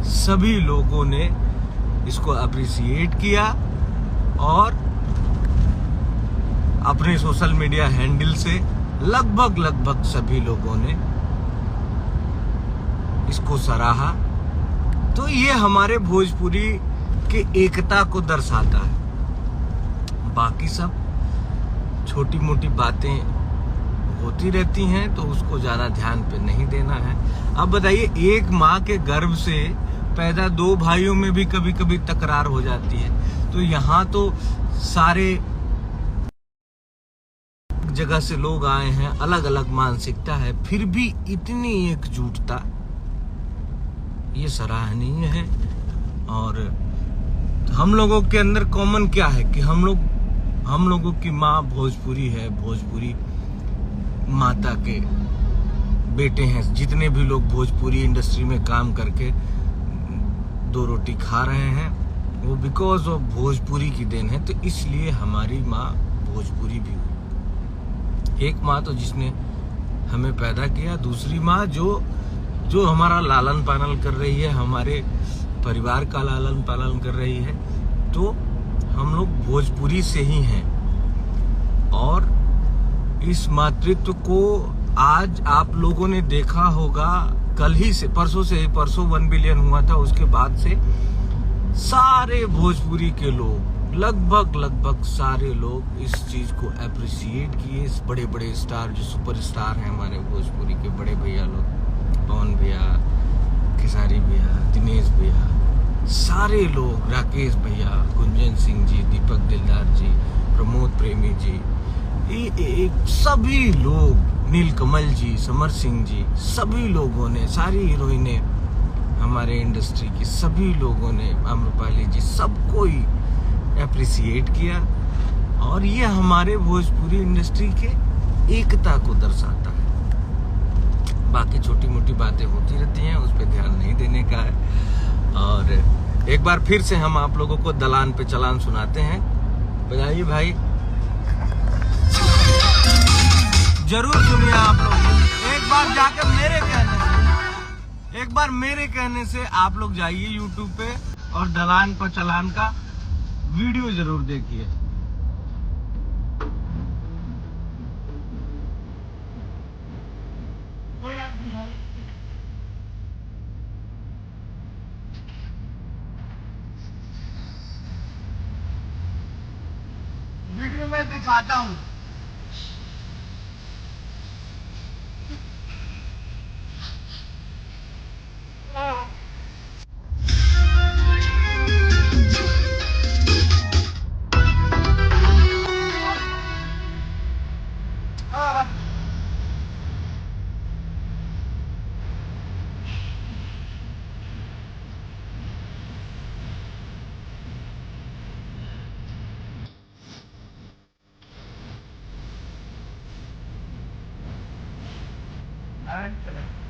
सभी लोगों ने इसको अप्रिशिएट किया और अपने सोशल मीडिया हैंडल से लगभग सभी लोगों ने इसको सराहा। तो ये हमारे भोजपुरी के एकता को दर्शाता है। बाकी सब छोटी मोटी बातें होती रहती हैं तो उसको ज्यादा ध्यान पे नहीं देना है। अब बताइए, एक माँ के गर्भ से पैदा दो भाइयों में भी कभी कभी तकरार हो जाती है। तो यहाँ तो सारे जगह से लोग आए हैं, अलग अलग मानसिकता है, फिर भी इतनी एकजुटता, ये सराहनीय है। और हम लोगों के अंदर कॉमन क्या है कि हम लोगों की माँ भोजपुरी है, भोजपुरी माता के बेटे हैं। जितने भी लोग भोजपुरी इंडस्ट्री में काम करके दो रोटी खा रहे हैं वो बिकॉज ऑफ भोजपुरी की देन है। तो इसलिए हमारी माँ भोजपुरी भी हुई। एक माँ तो जिसने हमें पैदा किया, दूसरी माँ जो हमारा लालन पालन कर रही है, हमारे परिवार का लालन पालन कर रही है। तो हम लोग भोजपुरी से ही हैं और इस मातृत्व को आज आप लोगों ने देखा होगा। कल ही से परसों 1 बिलियन हुआ था, उसके बाद से सारे भोजपुरी के लोग लगभग सारे लोग इस चीज को अप्रिशिएट किए। बड़े बड़े स्टार जो सुपरस्टार हैं हमारे भोजपुरी के, बड़े भैया लोग, पवन भैया, खेसारी भैया, दिनेश भैया, सारे लोग, राकेश भैया, गुंजन सिंह जी, दीपक दिलदार जी, प्रमोद प्रेमी जी, सभी लोग, नीलकमल जी, समर सिंह जी, सभी लोगों ने, सारी हीरोइनें हमारे इंडस्ट्री की, सभी लोगों ने, आम्रपाली जी, सबको ही अप्रिशिएट किया। और ये हमारे भोजपुरी इंडस्ट्री के एकता को दर्शाता है। बाकी छोटी मोटी बातें होती रहती हैं, उस पर ध्यान नहीं देने का है। और एक बार फिर से हम आप लोगों को दलान पे चलान सुनाते हैं। बजाइए भाई, जरूर सुनिए आप लोग। एक बार जाकर मेरे कहने से आप लोग जाइए यूट्यूब पे और दलान पर चलान का वीडियो जरूर देखिए। वीडियो में दिखाता हूँ। Excellent.